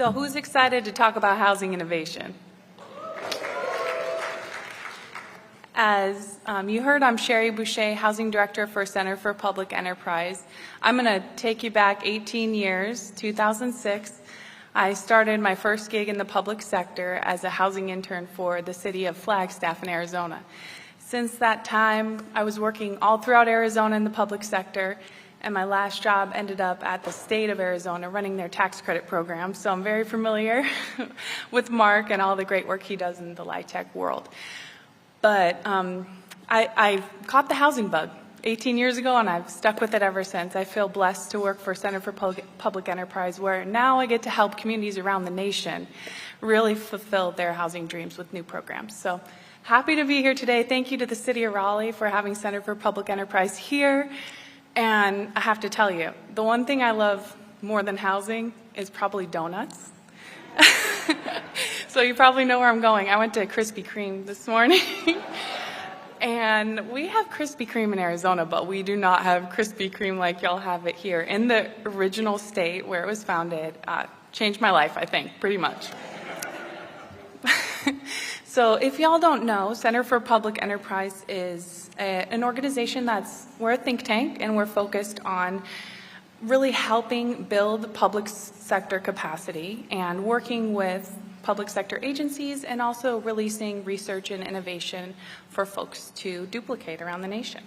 So who's excited to talk about housing innovation? As you heard, I'm Sherry Boucher, Housing Director for Center for Public Enterprise. I'm going to take you back 18 years, 2006. I started my first gig in the public sector as a housing intern for the city of Flagstaff in Arizona. Since that time, I was working all throughout Arizona in the public sector, and my last job ended up at the state of Arizona running their tax credit program. So I'm very familiar with Mark and all the great work he does in the LIHTC world. But I caught the housing bug 18 years ago, and I've stuck with it ever since. I feel blessed to work for Center for Public Enterprise, where now I get to help communities around the nation really fulfill their housing dreams with new programs. So happy to be here today. Thank you to the City of Raleigh for having Center for Public Enterprise here. And I have to tell you, the one thing I love more than housing is probably donuts. So you probably know where I'm going. I went to Krispy Kreme this morning. And we have Krispy Kreme in Arizona, but we do not have Krispy Kreme like y'all have it here. In the original state where it was founded, changed my life, I think, pretty much. So if y'all don't know, Center for Public Enterprise is an organization we're a think tank, and we're focused on really helping build public sector capacity and working with public sector agencies, and also releasing research and innovation for folks to duplicate around the nation.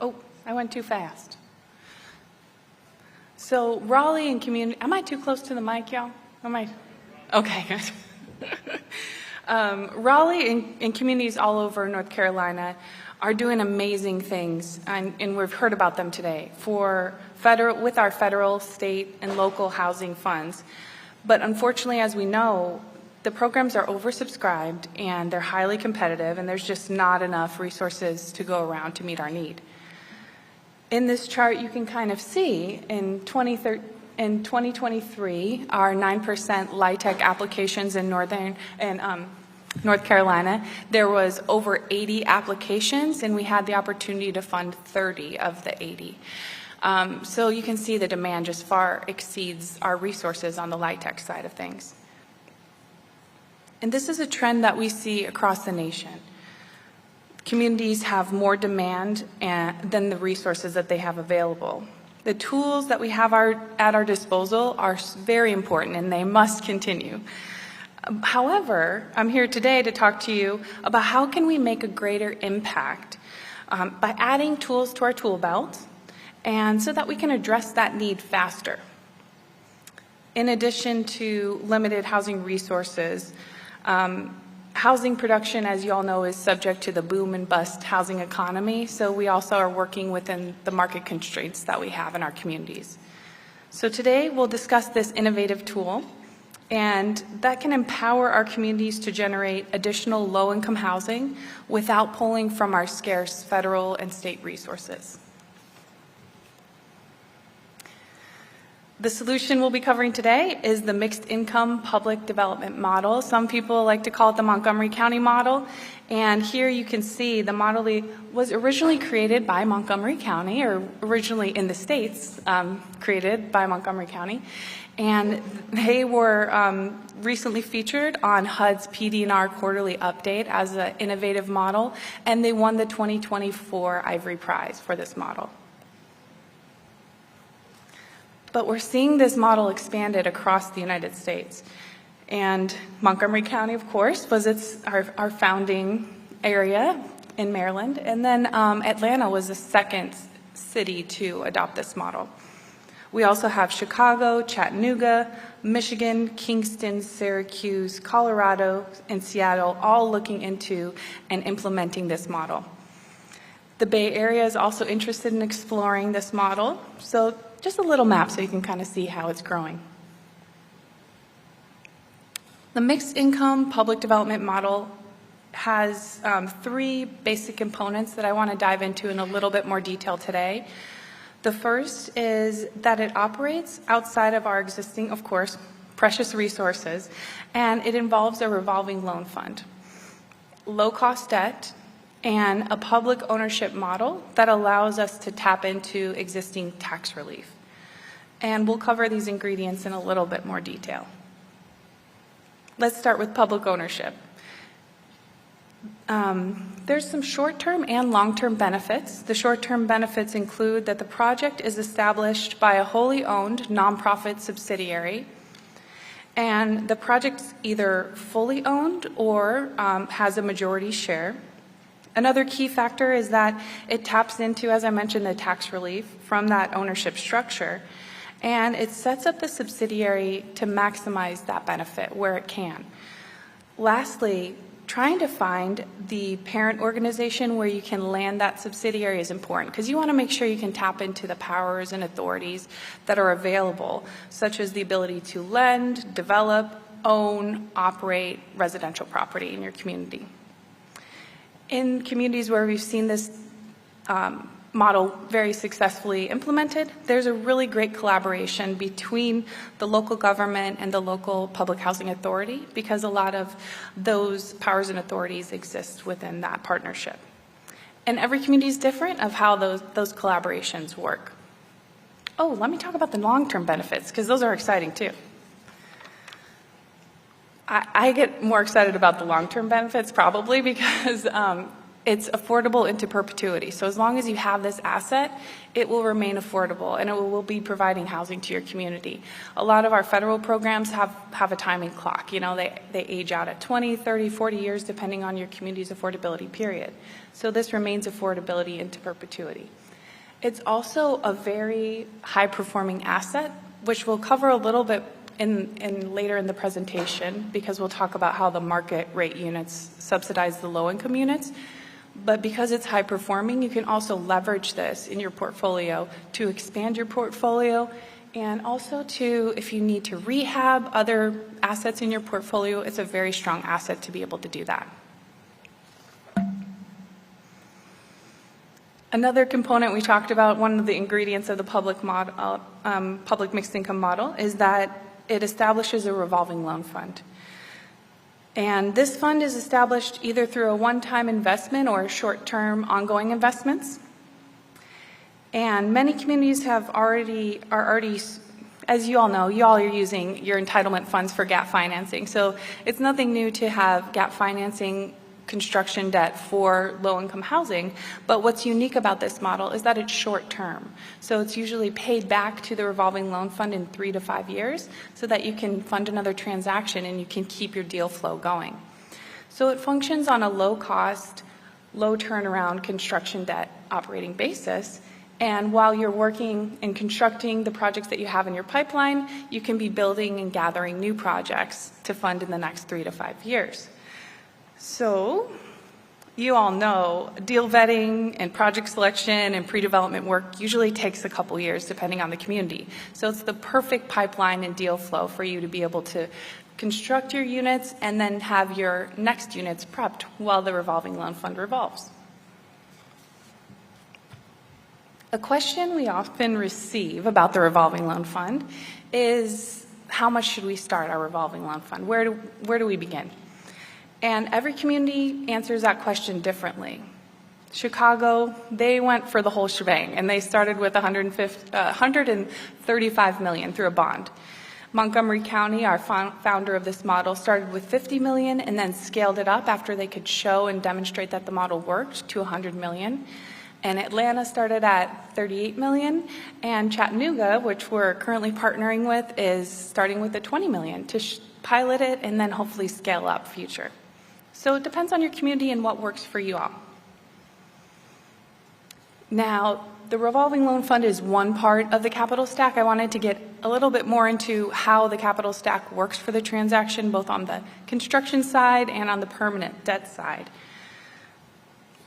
Oh, I went too fast. So Raleigh and community, am I too close to the mic, y'all? Am I? Okay, good. Raleigh and communities all over North Carolina are doing amazing things, and we've heard about them today, with our federal, state, and local housing funds. But unfortunately, as we know, the programs are oversubscribed and they're highly competitive, and there's just not enough resources to go around to meet our need. In this chart, you can kind of see in 2023, our 9% LIHTC applications in North Carolina, there was over 80 applications, and we had the opportunity to fund 30 of the 80. So you can see the demand just far exceeds our resources on the LIHTC side of things. And this is a trend that we see across the nation. Communities have more demand than the resources that they have available. The tools that we have at our disposal are very important, and they must continue. However, I'm here today to talk to you about how can we make a greater impact by adding tools to our tool belt, and so that we can address that need faster. In addition to limited housing resources, housing production, as you all know, is subject to the boom and bust housing economy, so we also are working within the market constraints that we have in our communities. So today we'll discuss this innovative tool, and that can empower our communities to generate additional low-income housing without pulling from our scarce federal and state resources. The solution we'll be covering today is the mixed income public development model. Some people like to call it the Montgomery County model. And here you can see the model was originally created by Montgomery County, or originally in the States, created by Montgomery County. And they were recently featured on HUD's PD&R quarterly update as an innovative model, and they won the 2024 Ivory Prize for this model. But we're seeing this model expanded across the United States. And Montgomery County, of course, was our founding area in Maryland. And then Atlanta was the second city to adopt this model. We also have Chicago, Chattanooga, Michigan, Kingston, Syracuse, Colorado, and Seattle, all looking into and implementing this model. The Bay Area is also interested in exploring this model. So just a little map so you can kind of see how it's growing. The mixed income public development model has three basic components that I want to dive into in a little bit more detail today. The first is that it operates outside of our existing, of course, precious resources, and it involves a revolving loan fund. Low-cost debt, and a public ownership model that allows us to tap into existing tax relief. And we'll cover these ingredients in a little bit more detail. Let's start with public ownership. There's some short-term and long-term benefits. The short-term benefits include that the project is established by a wholly owned nonprofit subsidiary, and the project's either fully owned or has a majority share. Another key factor is that it taps into, as I mentioned, the tax relief from that ownership structure, and it sets up the subsidiary to maximize that benefit where it can. Lastly, trying to find the parent organization where you can land that subsidiary is important, because you want to make sure you can tap into the powers and authorities that are available, such as the ability to lend, develop, own, operate residential property in your community. In communities where we've seen this model very successfully implemented, there's a really great collaboration between the local government and the local public housing authority, because a lot of those powers and authorities exist within that partnership. And every community is different of how those collaborations work. Oh, let me talk about the long-term benefits, because those are exciting too. I get more excited about the long-term benefits probably because it's affordable into perpetuity. So as long as you have this asset, it will remain affordable and it will be providing housing to your community. A lot of our federal programs have a timing clock. You know, they age out at 20, 30, 40 years depending on your community's affordability period. So this remains affordability into perpetuity. It's also a very high-performing asset, which we'll cover a little bit later in the presentation, because we'll talk about how the market rate units subsidize the low-income units. But because it's high performing, you can also leverage this in your portfolio to expand your portfolio, and also to, if you need to rehab other assets in your portfolio, it's a very strong asset to be able to do that. Another component we talked about, one of the ingredients of the public mixed income model, is that it establishes a revolving loan fund. And this fund is established either through a one-time investment or short-term ongoing investments. And many communities are already, as you all know, you all are using your entitlement funds for gap financing. So it's nothing new to have gap financing construction debt for low-income housing, but what's unique about this model is that it's short-term. So it's usually paid back to the revolving loan fund in 3 to 5 years so that you can fund another transaction and you can keep your deal flow going. So it functions on a low-cost, low-turnaround construction debt operating basis, and while you're working and constructing the projects that you have in your pipeline, you can be building and gathering new projects to fund in the next 3 to 5 years. So, you all know deal vetting and project selection and pre-development work usually takes a couple years depending on the community. So it's the perfect pipeline and deal flow for you to be able to construct your units and then have your next units prepped while the revolving loan fund revolves. A question we often receive about the revolving loan fund is, how much should we start our revolving loan fund? Where do we begin? And every community answers that question differently. Chicago, they went for the whole shebang, and they started with $135 million through a bond. Montgomery County, our founder of this model, started with $50 million and then scaled it up after they could show and demonstrate that the model worked to $100 million. And Atlanta started at $38 million, and Chattanooga, which we're currently partnering with, is starting with the $20 million to pilot it and then hopefully scale up future. So it depends on your community and what works for you all. Now, the revolving loan fund is one part of the capital stack. I wanted to get a little bit more into how the capital stack works for the transaction, both on the construction side and on the permanent debt side.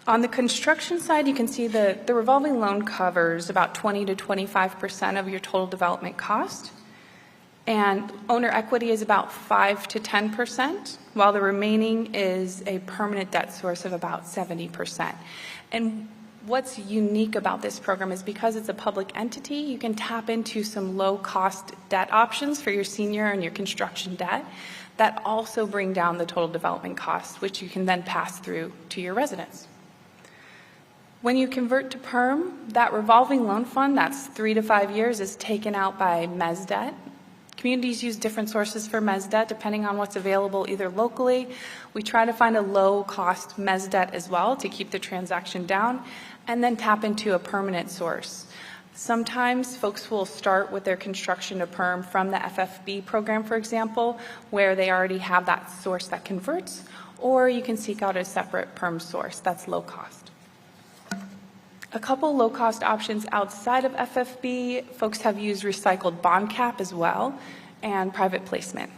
On the construction side, you can see the revolving loan covers about 20 to 25% of your total development cost. And owner equity is about 5 to 10%, while the remaining is a permanent debt source of about 70%. And what's unique about this program is because it's a public entity, you can tap into some low-cost debt options for your senior and your construction debt that also bring down the total development cost, which you can then pass through to your residents. When you convert to perm, that revolving loan fund, that's 3 to 5 years, is taken out by mezz debt. Communities use different sources for mezz debt depending on what's available either locally. We try to find a low-cost mezz debt as well to keep the transaction down, and then tap into a permanent source. Sometimes folks will start with their construction to perm from the FFB program, for example, where they already have that source that converts, or you can seek out a separate perm source that's low cost. A couple low-cost options outside of FFB, folks have used recycled bond cap as well, and private placement.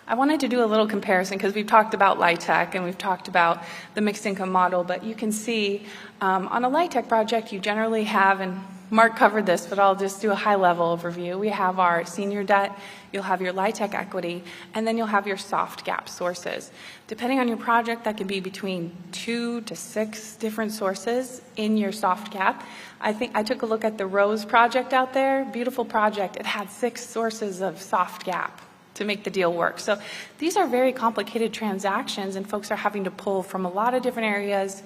I wanted to do a little comparison because we've talked about LIHTC and we've talked about the mixed income model, but you can see on a LIHTC project you generally have, and Mark covered this, but I'll just do a high-level overview. We have our senior debt, you'll have your LIHTC equity, and then you'll have your soft gap sources. Depending on your project, that can be between 2 to 6 different sources in your soft gap. I think I took a look at the Rose project out there, beautiful project. It had 6 sources of soft gap to make the deal work. So these are very complicated transactions, and folks are having to pull from a lot of different areas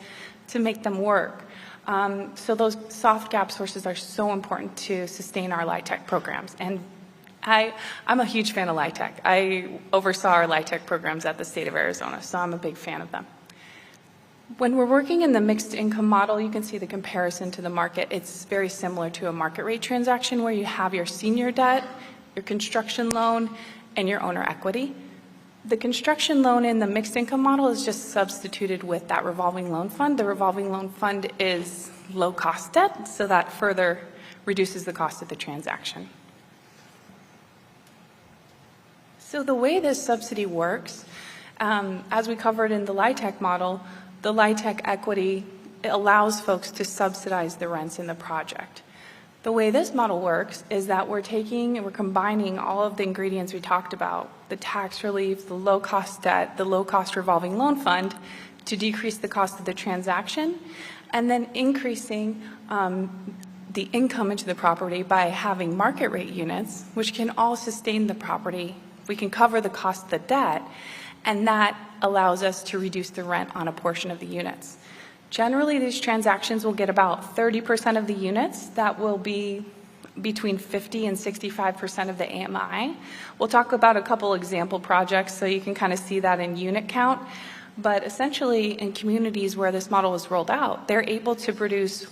to make them work. So those soft gap sources are so important to sustain our LIHTC programs. And I'm a huge fan of LIHTC. I oversaw our LIHTC programs at the state of Arizona, so I'm a big fan of them. When we're working in the mixed income model, you can see the comparison to the market. It's very similar to a market rate transaction where you have your senior debt, your construction loan, and your owner equity. The construction loan in the mixed income model is just substituted with that revolving loan fund. The revolving loan fund is low cost debt, so that further reduces the cost of the transaction. So the way this subsidy works, as we covered in the LIHTC model, the LIHTC equity allows folks to subsidize the rents in the project. The way this model works is that we're combining all of the ingredients we talked about, the tax relief, the low-cost debt, the low-cost revolving loan fund, to decrease the cost of the transaction, and then increasing the income into the property by having market rate units, which can all sustain the property. We can cover the cost of the debt, and that allows us to reduce the rent on a portion of the units. Generally, these transactions will get about 30% of the units. That will be between 50 and 65% of the AMI. We'll talk about a couple example projects so you can kind of see that in unit count. But essentially, in communities where this model is rolled out, they're able to produce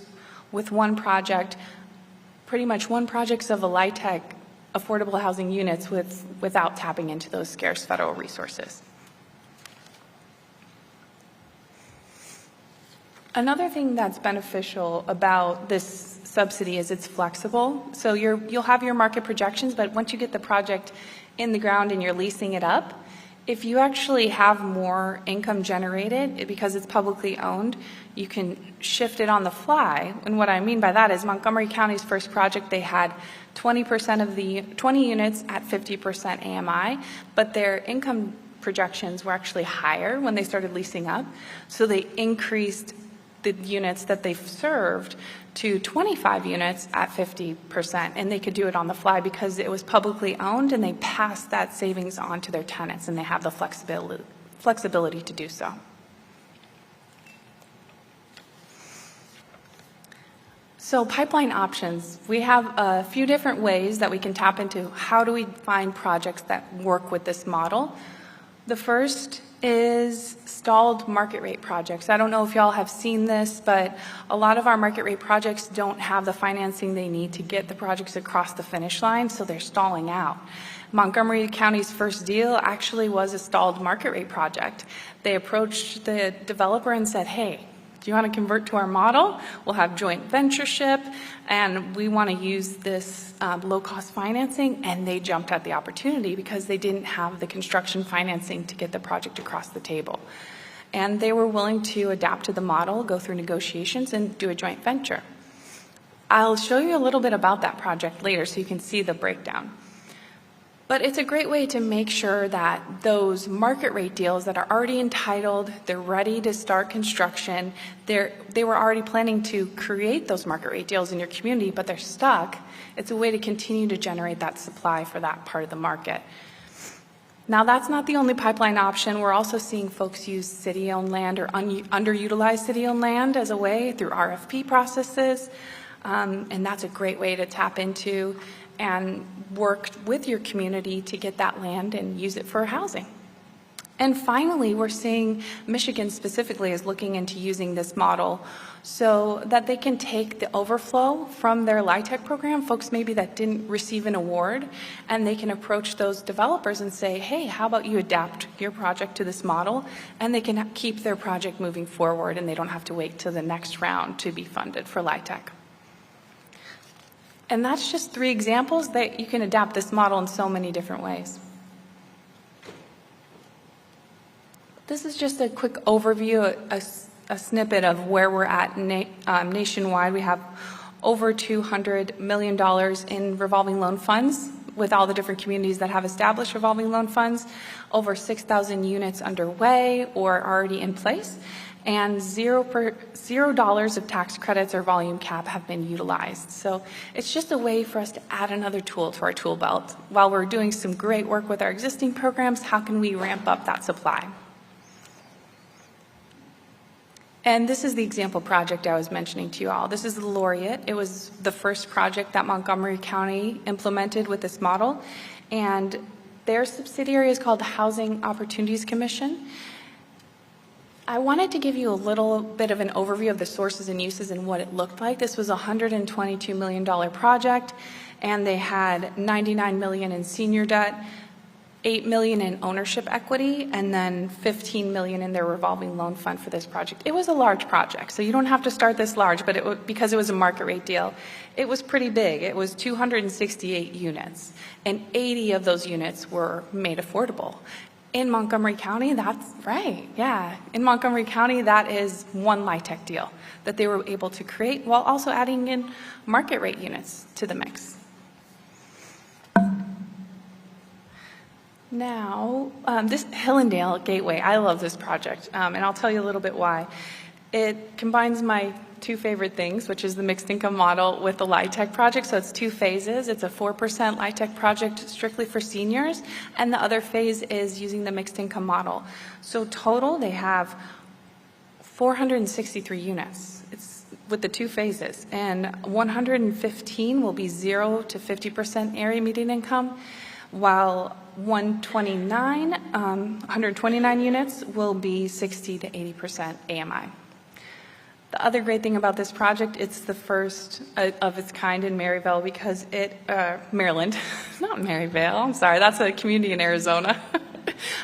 with one project, pretty much one project of a LIHTC affordable housing units without tapping into those scarce federal resources. Another thing that's beneficial about this subsidy is it's flexible. So you'll have your market projections, but once you get the project in the ground and you're leasing it up, if you actually have more income generated because it's publicly owned, you can shift it on the fly. And what I mean by that is Montgomery County's first project, they had 20% of the 20 units at 50% AMI, but their income projections were actually higher when they started leasing up. So they increased the units that they've served to 25 units at 50%, and they could do it on the fly because it was publicly owned, and they passed that savings on to their tenants, and they have the flexibility to do so. So pipeline options, we have a few different ways that we can tap into. How do we find projects that work with this model? The first is stalled market rate projects. I don't know if y'all have seen this, but a lot of our market rate projects don't have the financing they need to get the projects across the finish line, so they're stalling out. Montgomery County's first deal actually was a stalled market rate project. They approached the developer and said, hey, do you want to convert to our model? We'll have joint ventureship, and we want to use this low-cost financing, and they jumped at the opportunity because they didn't have the construction financing to get the project across the table. And they were willing to adapt to the model, go through negotiations, and do a joint venture. I'll show you a little bit about that project later so you can see the breakdown. But it's a great way to make sure that those market rate deals that are already entitled, they're ready to start construction, they were already planning to create those market rate deals in your community, but they're stuck. It's a way to continue to generate that supply for that part of the market. Now, that's not the only pipeline option. We're also seeing folks use city-owned land or underutilized city-owned land as a way through RFP processes, and that's a great way to tap into and work with your community to get that land and use it for housing. And finally, we're seeing Michigan specifically is looking into using this model so that they can take the overflow from their LIHTC program, folks maybe that didn't receive an award, and they can approach those developers and say, hey, how about you adapt your project to this model? And they can keep their project moving forward, and they don't have to wait till the next round to be funded for LIHTC. And that's just 3 examples that you can adapt this model in so many different ways. This is just a quick overview, a snippet of where we're at nationwide. We have over $200 million in revolving loan funds with all the different communities that have established revolving loan funds, over 6,000 units underway or already in place, and $0 of tax credits or volume cap have been utilized. So it's just a way for us to add another tool to our tool belt. While we're doing some great work with our existing programs, how can we ramp up that supply? And this is the example project I was mentioning to you all. This is the Laureate. It was the first project that Montgomery County implemented with this model. And their subsidiary is called the Housing Opportunities Commission. I wanted to give you a little bit of an overview of the sources and uses and what it looked like. This was a $122 million project, and they had $99 million in senior debt, $8 million in ownership equity, and then $15 million in their revolving loan fund for this project. It was a large project, so you don't have to start this large, but because it was a market rate deal, it was pretty big. It was 268 units, and 80 of those units were made affordable. In Montgomery County, that's right, yeah. In Montgomery County, that is one LIHTC deal that they were able to create while also adding in market rate units to the mix. Now, this Hillendale Gateway, I love this project, and I'll tell you a little bit why. It combines my 2 favorite things, which is the mixed income model with the LIHTC project. So it's 2 phases. It's a 4% LIHTC project strictly for seniors, and the other phase is using the mixed income model. So total, they have 463 units. It's with the 2 phases, and 115 will be 0 to 50% area median income, while 129 units will be 60 to 80% AMI. The other great thing about this project, it's the first of its kind in Maryville because Maryland, not Maryvale, I'm sorry, that's a community in Arizona.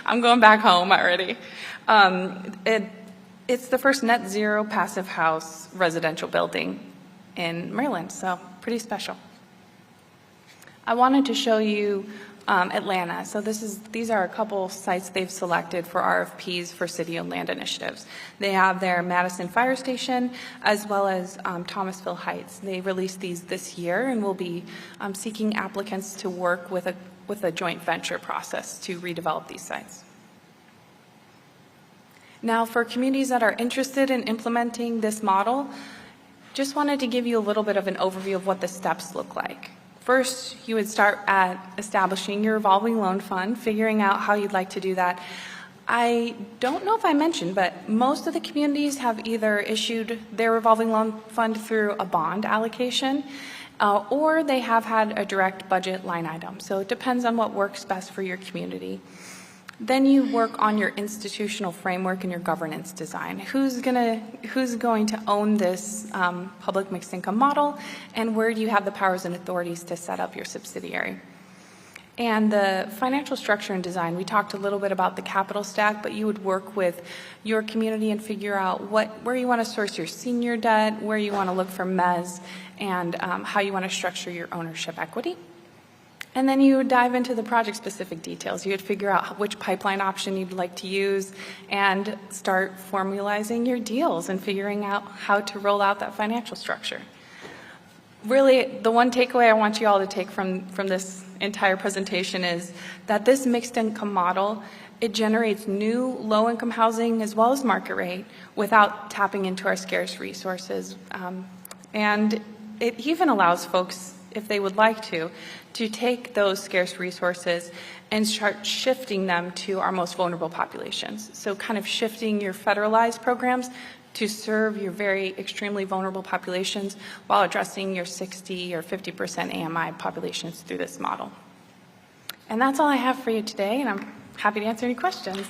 I'm going back home already. It's the first net zero passive house residential building in Maryland, so pretty special. I wanted to show you Atlanta. So these are a couple sites they've selected for RFPs for city-owned land initiatives. They have their Madison Fire Station as well as Thomasville Heights. They released these this year and will be seeking applicants to work with a joint venture process to redevelop these sites. Now, for communities that are interested in implementing this model, just wanted to give you a little bit of an overview of what the steps look like. First, you would start at establishing your revolving loan fund, figuring out how you'd like to do that. I don't know if I mentioned, but most of the communities have either issued their revolving loan fund through a bond allocation, or they have had a direct budget line item. So it depends on what works best for your community. Then you work on your institutional framework and your governance design. Who's going to own this public mixed income model, and where do you have the powers and authorities to set up your subsidiary? And the financial structure and design, we talked a little bit about the capital stack, but you would work with your community and figure out where you want to source your senior debt, where you want to look for mezz, and how you want to structure your ownership equity. And then you would dive into the project-specific details. You would figure out which pipeline option you'd like to use and start formalizing your deals and figuring out how to roll out that financial structure. Really, the one takeaway I want you all to take from this entire presentation is that this mixed income model, it generates new low-income housing as well as market rate without tapping into our scarce resources. And it even allows folks if they would like to take those scarce resources and start shifting them to our most vulnerable populations. So kind of shifting your federalized programs to serve your very extremely vulnerable populations while addressing your 60 or 50% AMI populations through this model. And that's all I have for you today, and I'm happy to answer any questions.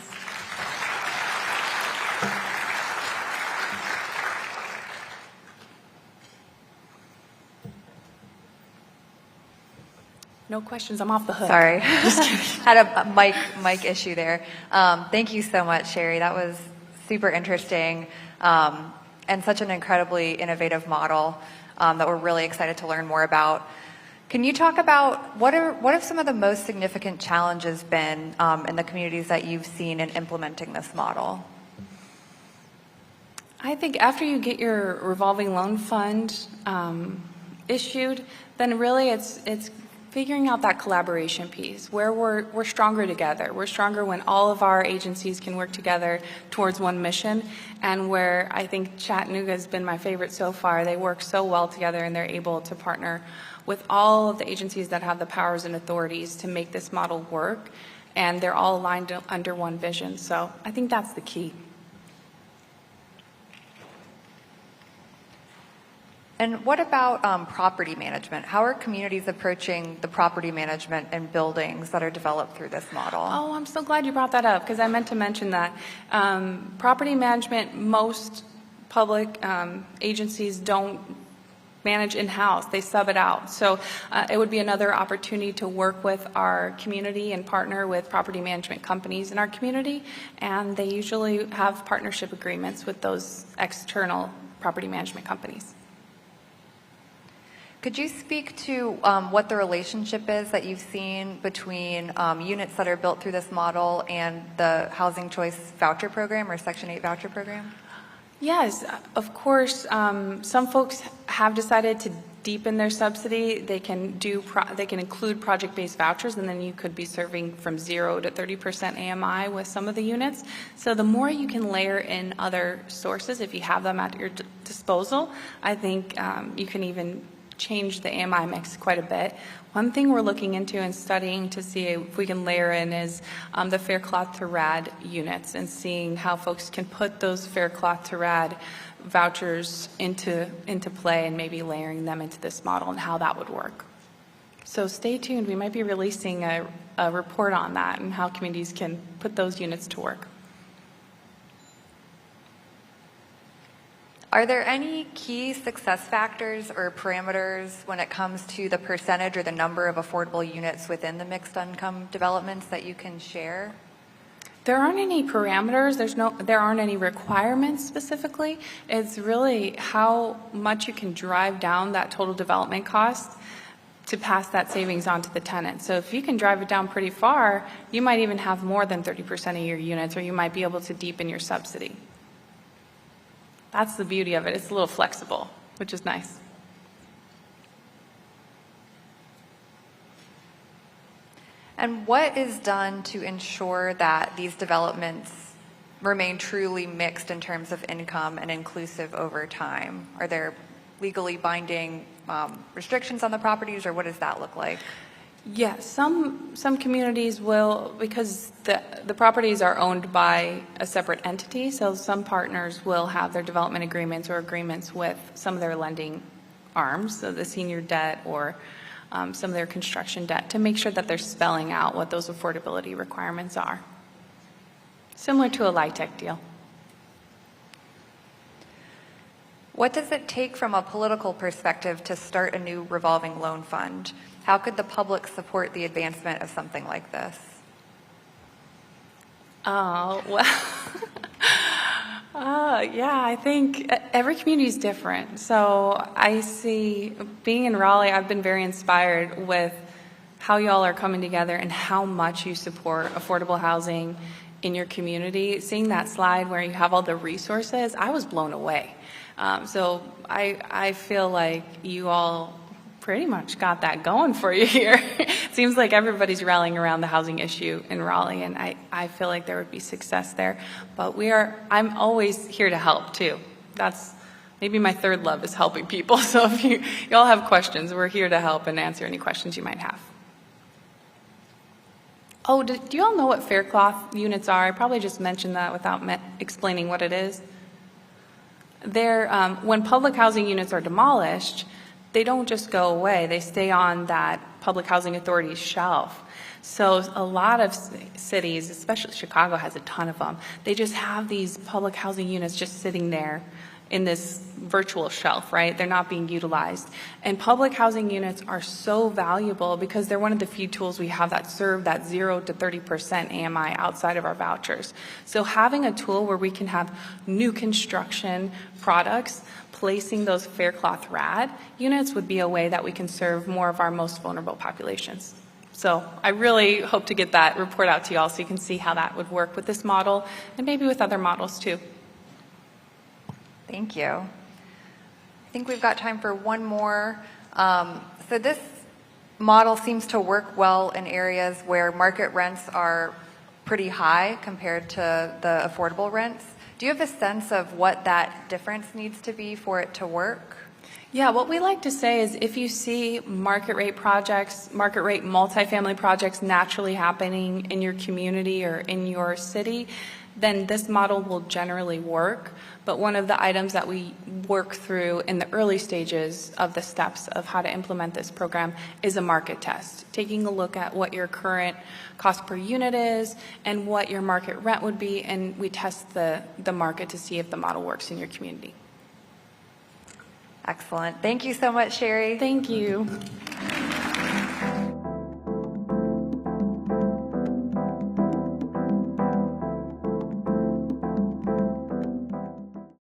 No questions, I'm off the hook. Sorry, had a mic issue there. Thank you so much, Sherry. That was super interesting and such an incredibly innovative model that we're really excited to learn more about. Can you talk about what have some of the most significant challenges been in the communities that you've seen in implementing this model? I think after you get your revolving loan fund issued, then really it's figuring out that collaboration piece where we're stronger together. We're stronger when all of our agencies can work together towards one mission, and where I think Chattanooga has been my favorite so far. They work so well together, and they're able to partner with all of the agencies that have the powers and authorities to make this model work, and they're all aligned under one vision. So I think that's the key. And what about property management? How are communities approaching the property management and buildings that are developed through this model? Oh, I'm so glad you brought that up, because I meant to mention that. Property management, most public agencies don't manage in-house. They sub it out. So it would be another opportunity to work with our community and partner with property management companies in our community, and they usually have partnership agreements with those external property management companies. Could you speak to what the relationship is that you've seen between units that are built through this model and the Housing Choice Voucher Program or Section 8 Voucher Program? Yes, of course. Some folks have decided to deepen their subsidy. They can include project-based vouchers, and then you could be serving from 0 to 30% AMI with some of the units. So the more you can layer in other sources, if you have them at your disposal, I think you can even change the AMI mix quite a bit. One thing we're looking into and studying to see if we can layer in is the Fair Cloth to RAD units, and seeing how folks can put those Fair Cloth to RAD vouchers into play, and maybe layering them into this model and how that would work. So stay tuned. We might be releasing a report on that and how communities can put those units to work. Are there any key success factors or parameters when it comes to the percentage or the number of affordable units within the mixed income developments that you can share? There aren't any parameters. There aren't any requirements specifically. It's really how much you can drive down that total development cost to pass that savings on to the tenant. So if you can drive it down pretty far, you might even have more than 30% of your units, or you might be able to deepen your subsidy. That's the beauty of it. It's a little flexible, which is nice. And what is done to ensure that these developments remain truly mixed in terms of income and inclusive over time? Are there legally binding restrictions on the properties, or what does that look like? Yes, some communities will, because the properties are owned by a separate entity, so some partners will have their development agreements or agreements with some of their lending arms, so the senior debt or some of their construction debt, to make sure that they're spelling out what those affordability requirements are. Similar to a LIHTC deal. What does it take from a political perspective to start a new revolving loan fund? How could the public support the advancement of something like this? Oh, well, yeah, I think every community is different. So I see, being in Raleigh, I've been very inspired with how y'all are coming together and how much you support affordable housing in your community. Seeing that slide where you have all the resources, I was blown away. So I feel like you all pretty much got that going for you here. It seems like everybody's rallying around the housing issue in Raleigh, and I feel like there would be success there. But I'm always here to help too. That's maybe my third love is helping people. So if y'all have questions, we're here to help and answer any questions you might have. Oh, do you all know what fair cloth units are? I probably just mentioned that without explaining what it is. They're, when public housing units are demolished, they don't just go away. They stay on that public housing authority's shelf. So a lot of cities, especially Chicago, has a ton of them. They just have these public housing units just sitting there in this virtual shelf, right? They're not being utilized. And public housing units are so valuable because they're one of the few tools we have that serve that 0 to 30% AMI outside of our vouchers. So having a tool where we can have new construction products placing those fair cloth RAD units would be a way that we can serve more of our most vulnerable populations. So I really hope to get that report out to you all so you can see how that would work with this model and maybe with other models too. Thank you. I think we've got time for one more. So this model seems to work well in areas where market rents are pretty high compared to the affordable rents. Do you have a sense of what that difference needs to be for it to work? Yeah, what we like to say is if you see market rate projects, market rate multifamily projects naturally happening in your community or in your city, then this model will generally work. But one of the items that we work through in the early stages of the steps of how to implement this program is a market test, taking a look at what your current cost per unit is and what your market rent would be, and we test the market to see if the model works in your community. Excellent. Thank you so much, Sherry. Thank you.